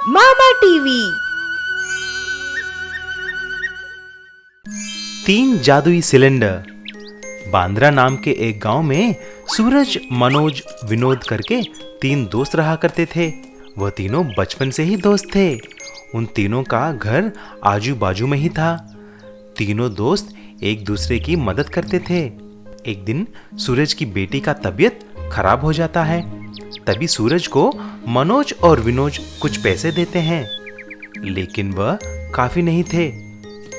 मामा TV. 3 जादुई cylinder. Bandra नाम के एक गांव में सूरज, मनोज, विनोद करके 3 दोस्त रहा करते थे। वह तीनों बचपन से ही दोस्त थे। उन तीनों का घर आजू बाजू में ही था। तीनों दोस्त एक दूसरे की मदद करते थे। एक दिन सूरज की बेटी का तबीयत खराब हो जाता है। तभी सूरज को मनोज और विनोद कुछ पैसे देते हैं, लेकिन वह काफी नहीं थे।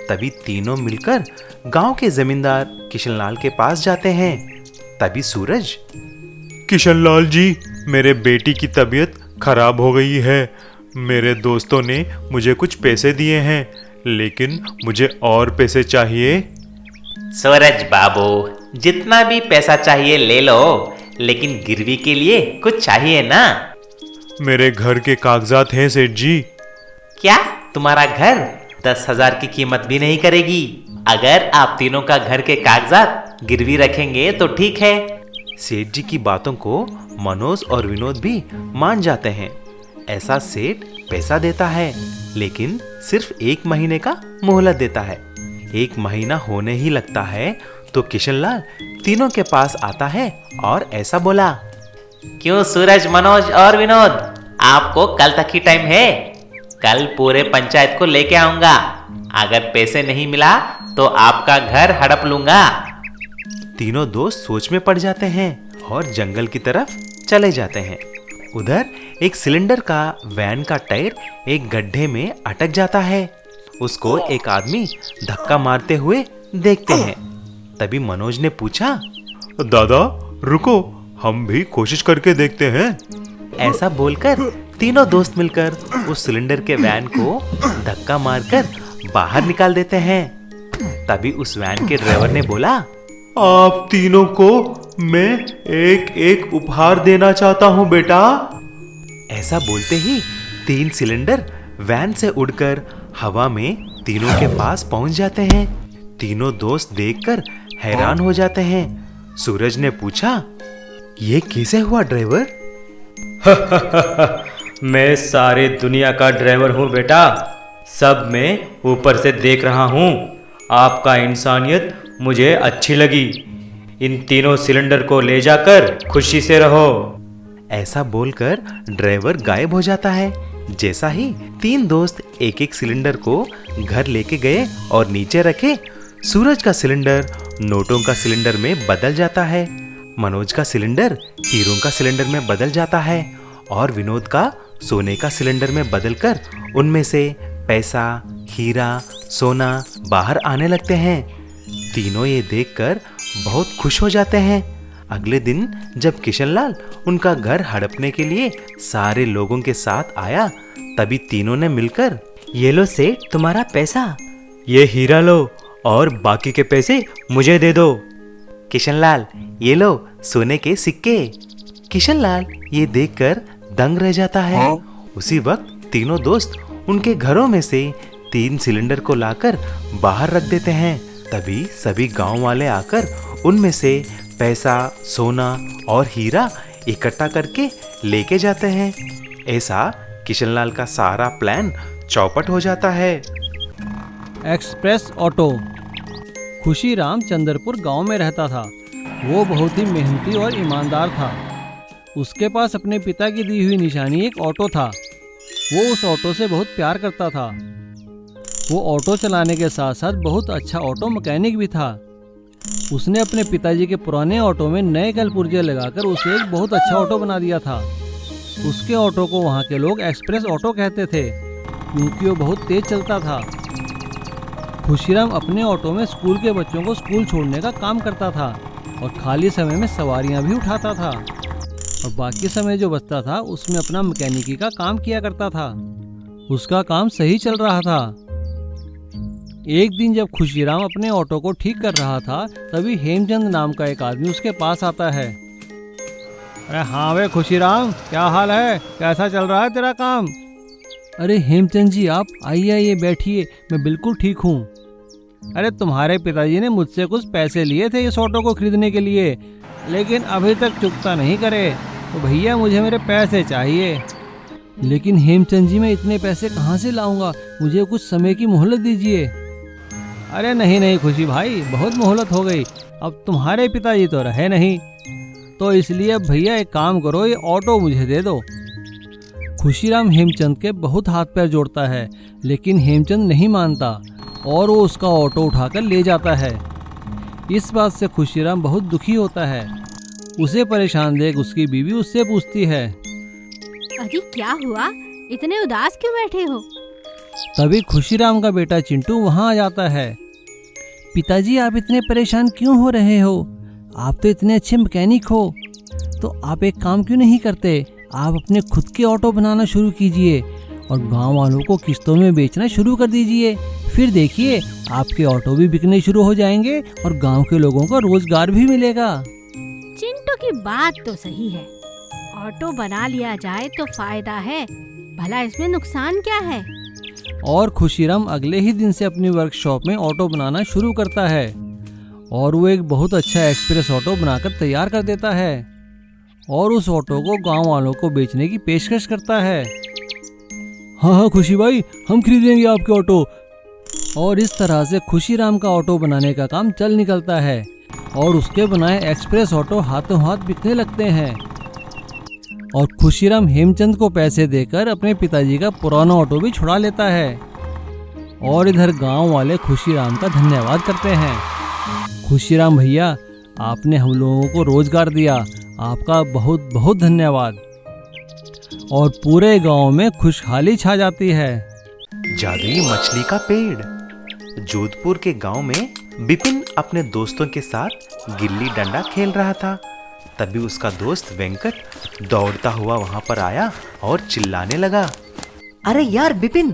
तभी तीनों मिलकर गांव के जमींदार किशनलाल के पास जाते हैं। तभी सूरज, किशनलाल जी, मेरे बेटी की तबीयत खराब हो गई है। मेरे दोस्तों ने मुझे कुछ पैसे दिए हैं, लेकिन मुझे और पैसे चाहिए। सूरज बाबू, जितना भी पैसा चाहिए ले लो, लेकिन गिरवी के लिए कुछ चाहिए ना। मेरे घर के कागजात हैं सेठ जी। क्या तुम्हारा घर 10,000 की कीमत भी नहीं करेगी? अगर आप तीनों का घर के कागजात गिरवी रखेंगे तो ठीक है। सेठ जी की बातों को मनोज और विनोद भी मान जाते हैं। ऐसा सेठ पैसा देता है, लेकिन सिर्फ 1 महीने का मोहलत देता है। 1 महीना होने ही लगता है तो किशनलाल तीनों के पास आता है और ऐसा बोला, क्यों सूरज, मनोज और विनोद, आपको कल तक ही टाइम है। कल पूरे पंचायत को लेके आऊंगा। अगर पैसे नहीं मिला तो आपका घर हड़प लूंगा। तीनों दोस्त सोच में पड़ जाते हैं और जंगल की तरफ चले जाते हैं। उधर एक सिलेंडर का वैन का टायर एक गड्ढे में अटक जाता है। उसको एक आदमी धक्का मारते हुए देखते हैं। तभी मनोज ने पूछा, दादा रुको, हम भी कोशिश करके देखते हैं। ऐसा बोलकर तीनों दोस्त मिलकर उस सिलेंडर के वैन को धक्का मारकर बाहर निकाल देते हैं। तभी उस वैन के ड्राइवर ने बोला, आप तीनों को मैं एक उपहार देना चाहता हूँ बेटा। ऐसा बोलते ही 3 सिलेंडर वैन से उड़कर हवा में तीनों के पास पहुंच जाते हैं। तीनों दोस्त देखकर हैरान हो जाते हैं। सूरज ने पूछा, ये कैसे हुआ ड्राइवर? मैं सारे दुनिया का ड्राइवर हूँ बेटा। सब मैं ऊपर से देख रहा हूँ। आपका इंसानियत मुझे अच्छी लगी। इन तीनों सिलेंडर को ले जाकर खुशी से रहो। ऐसा बोलकर ड्राइवर गायब हो जाता है। जैसा ही 3 दोस्त एक सिलेंडर को घर लेके गए और नीचे रखे, सूरज का सिलेंडर नोटों का सिलेंडर में बदल जाता है। मनोज का सिलेंडर हीरों का सिलेंडर में बदल जाता है और विनोद का सोने का सिलेंडर में बदलकर उनमें से पैसा, हीरा, सोना बाहर आने लगते हैं। तीनों ये देखकर बहुत खुश हो जाते हैं। अगले दिन जब किशनलाल उनका घर हड़पने के लिए सारे लोगों के साथ आया, तभी तीनों ने मिलकर, ये लो सेठ तुम्हारा पैसा, ये हीरा लो और बाकी के पैसे मुझे दे दो। किशनलाल, ये लो सोने के सिक्के। किशनलाल ये देखकर दंग रह जाता है। उसी वक्त तीनों दोस्त उनके घरों में से 3 सिलेंडर को लाकर बाहर रख देते हैं। तभी सभी गांव वाले आकर उनमें से पैसा, सोना और हीरा इकट्ठा करके लेके जाते हैं। ऐसा किशनलाल का सारा प्लान चौपट हो जाता है। Express auto. खुशीराम चंद्रपुर गांव में रहता था। वो बहुत ही मेहनती और ईमानदार था। उसके पास अपने पिता की दी हुई निशानी एक ऑटो था। वो उस ऑटो से बहुत प्यार करता था। वो ऑटो चलाने के साथ साथ बहुत अच्छा ऑटो मैकेनिक भी था। उसने अपने पिताजी के पुराने ऑटो में नए कल पुर्जे लगाकर उसे एक बहुत अच्छा ऑटो बना दिया था। उसके ऑटो को वहाँ के लोग एक्सप्रेस ऑटो कहते थे, क्योंकि वो बहुत तेज चलता था। खुशीराम अपने ऑटो में स्कूल के बच्चों को स्कूल छोड़ने का काम करता था और खाली समय में सवारियां भी उठाता था, और बाकी समय जो बचता था उसमें अपना मैकेनिकी का काम किया करता था। उसका काम सही चल रहा था। एक दिन जब खुशीराम अपने ऑटो को ठीक कर रहा था, तभी हेमचंद नाम का एक आदमी उसके पास आता है। अरे हाँ वे खुशीराम, क्या हाल है? कैसा चल रहा है तेरा काम? अरे हेमचंद जी, आप आइए बैठिए, मैं बिल्कुल ठीक हूँ। अरे तुम्हारे पिताजी ने मुझसे कुछ पैसे लिए थे इस ऑटो को खरीदने के लिए, लेकिन अभी तक चुकता नहीं करे, तो भैया मुझे मेरे पैसे चाहिए। लेकिन हेमचंद जी, मैं इतने पैसे कहाँ से लाऊंगा? मुझे कुछ समय की मोहलत दीजिए। अरे नहीं नहीं खुशी भाई, बहुत मोहलत हो गई। अब तुम्हारे पिताजी तो रहे नहीं, तो इसलिए अब भैया एक काम करो, ये ऑटो मुझे दे दो। खुशीराम हेमचंद के बहुत हाथ पैर जोड़ता है, लेकिन हेमचंद नहीं मानता और वो उसका ऑटो उठाकर ले जाता है। इस बात से खुशीराम बहुत दुखी होता है। उसे परेशान देख उसकी बीवी उससे पूछती है। अरे क्या हुआ, इतने उदास क्यों बैठे हो? तभी खुशीराम का बेटा चिंटू वहां आ जाता है। पिताजी, आप इतने परेशान क्यों हो रहे हो? आप तो इतने अच्छे मैकेनिक हो, तो आप एक काम क्यों नहीं करते? आप अपने खुद के ऑटो बनाना शुरू कीजिए और गांव वालों को किस्तों में बेचना शुरू कर दीजिए। फिर देखिए, आपके ऑटो भी बिकने शुरू हो जाएंगे और गांव के लोगों को रोजगार भी मिलेगा। चिंटू की बात तो सही है, ऑटो बना लिया जाए तो फायदा है, भला इसमें नुकसान क्या है? और खुशीराम अगले ही दिन से अपनी वर्कशॉप में ऑटो बनाना शुरू करता है और वो एक बहुत अच्छा एक्सप्रेस ऑटो बनाकर तैयार कर देता है और उस ऑटो को गांव वालों को बेचने की पेशकश करता है। हाँ हाँ खुशी भाई, हम खरीदेंगे आपके ऑटो। और इस तरह से खुशीराम का ऑटो बनाने का काम चल निकलता है और उसके बनाए एक्सप्रेस ऑटो हाथों हाथ बिकने लगते हैं। और खुशीराम हेमचंद को पैसे देकर अपने पिताजी का पुराना ऑटो भी छुड़ा लेता है और इधर गांव वाले खुशीराम का धन्यवाद करते हैं। खुशीराम भैया, आपने हम लोगों को रोजगार दिया, आपका बहुत बहुत धन्यवाद। और पूरे गांव में खुशहाली छा जाती है। जादुई मछली का पेड़। जोधपुर के गांव में बिपिन अपने दोस्तों के साथ गिल्ली डंडा खेल रहा था। तभी उसका दोस्त वेंकट दौड़ता हुआ वहां पर आया और चिल्लाने लगा। अरे यार बिपिन,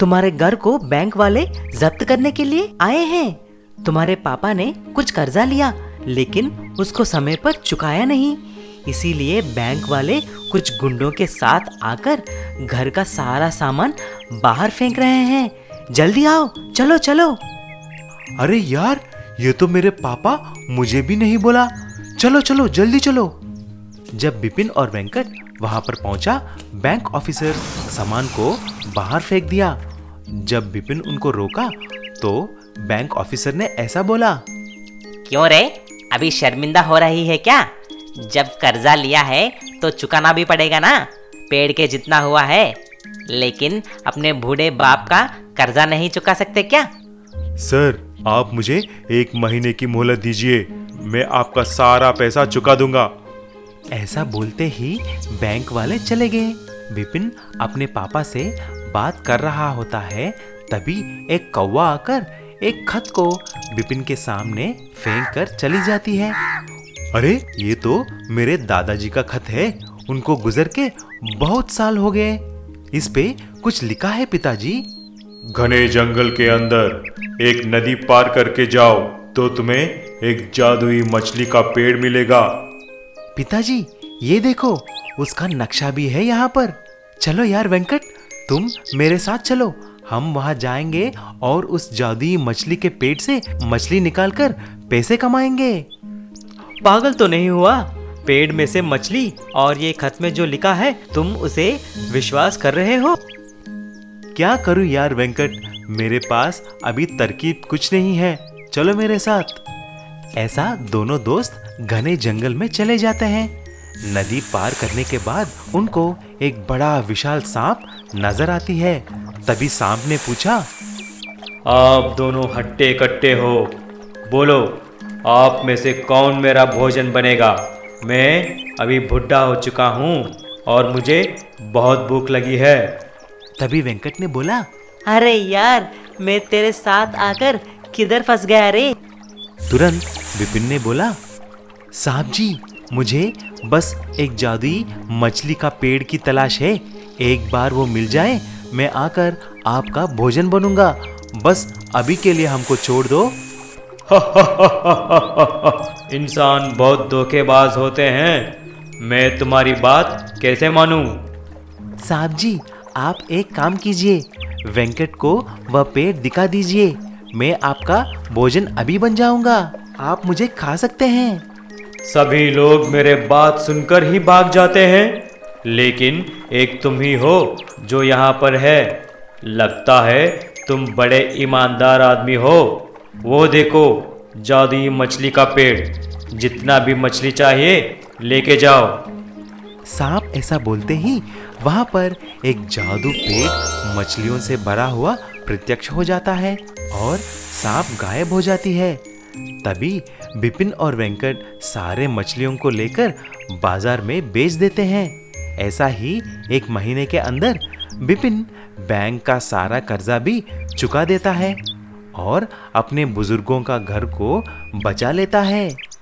तुम्हारे घर को बैंक वाले जब्त करने के लिए आए हैं। तुम्हारे पापा ने कुछ कर्जा लिया, लेकिन उसको समय पर चुकाया नहीं, इसीलिए बैंक वाले कुछ गुंडों के साथ आकर घर का सारा सामान बाहर फेंक रहे हैं। जल्दी आओ, चलो चलो। अरे यार, ये तो मेरे पापा मुझे भी नहीं बोला। चलो चलो जल्दी चलो। जब बिपिन और वेंकट वहां पर पहुंचा, बैंक ऑफिसर सामान को बाहर फेंक दिया। जब बिपिन उनको रोका तो बैंक ऑफिसर ने ऐसा बोला। क्यों रे, अभी शर्मिंदा हो रही है क्या? जब कर्जा लिया है तो चुकाना भी पड़ेगा ना, पेड़ के जितना हुआ है। लेकिन अपने बूढ़े बाप का कर्जा नहीं चुका सकते क्या? सर, आप मुझे 1 महीने की मोहलत दीजिए, मैं आपका सारा पैसा चुका दूंगा। ऐसा बोलते ही बैंक वाले चले गए। बिपिन अपने पापा से बात कर रहा होता है, तभी एक कौवा आकर एक खत को बिपिन के सामने फेंक कर चली जाती है। अरे, ये तो मेरे दादाजी का खत है, उनको गुजर के बहुत साल हो गए। इस पे कुछ लिखा है पिताजी। घने जंगल के अंदर एक नदी पार करके जाओ तो तुम्हें एक जादुई मछली का पेड़ मिलेगा। पिताजी, ये देखो, उसका नक्शा भी है यहाँ पर। चलो यार वेंकट, तुम मेरे साथ चलो, हम वहां जाएंगे और उस जादुई मछली के पेट से मछली निकालकर पैसे कमाएंगे। पागल तो नहीं हुआ? पेड़ में से मछली और ये खत में जो लिखा है, तुम उसे विश्वास कर रहे हो? क्या करूं यार वेंकट, मेरे पास अभी तरकीब कुछ नहीं है। चलो मेरे साथ। ऐसा दोनों दोस्त घने जंगल में चले जाते हैं। नदी पार करने के बाद उनको एक बड़ा विशाल सांप नजर आती है। तभी सांप ने पूछा। आप दोनों हट्टे कट्टे हो, बोलो आप में से कौन मेरा भोजन बनेगा? मैं अभी बुढ़ा हो चुका हूँ और मुझे बहुत भूख लगी है। तभी वेंकट ने बोला। अरे यार, मैं तेरे साथ आकर किधर फंस गया रे? तुरंत बिपिन ने बोला, साहब जी, मुझे बस एक जादुई मछली का पेड़ की तलाश है। एक बार वो मिल जाए, मैं आकर आपका भोजन बनूंगा। बस अभी के लिए हमको छोड़ दो। इंसान बहुत धोखेबाज होते हैं, मैं तुम्हारी बात कैसे मानूं? साहब जी, आप एक काम कीजिए, वेंकट को वह पेड़ दिखा दीजिए। मैं आपका भोजन अभी बन जाऊंगा, आप मुझे खा सकते हैं। सभी लोग मेरे बात सुनकर ही भाग जाते हैं। लेकिन एक तुम ही हो जो यहाँ पर है। लगता है तुम बड़े ईमानदार आदमी हो। वो देखो, जादुई मछली का पेड़, जितना भी मछली चाहिए लेके जाओ। सांप ऐसा बोलते ही वहां पर एक जादू पेड़ मछलियों से भरा हुआ प्रत्यक्ष हो जाता है और सांप गायब हो जाती है। तभी बिपिन और वेंकट सारे मछलियों को लेकर बाजार में बेच देते हैं। ऐसा ही 1 महीने के अंदर बिपिन बैंक का सारा कर्जा भी चुका देता है और अपने बुजुर्गों का घर को बचा लेता है।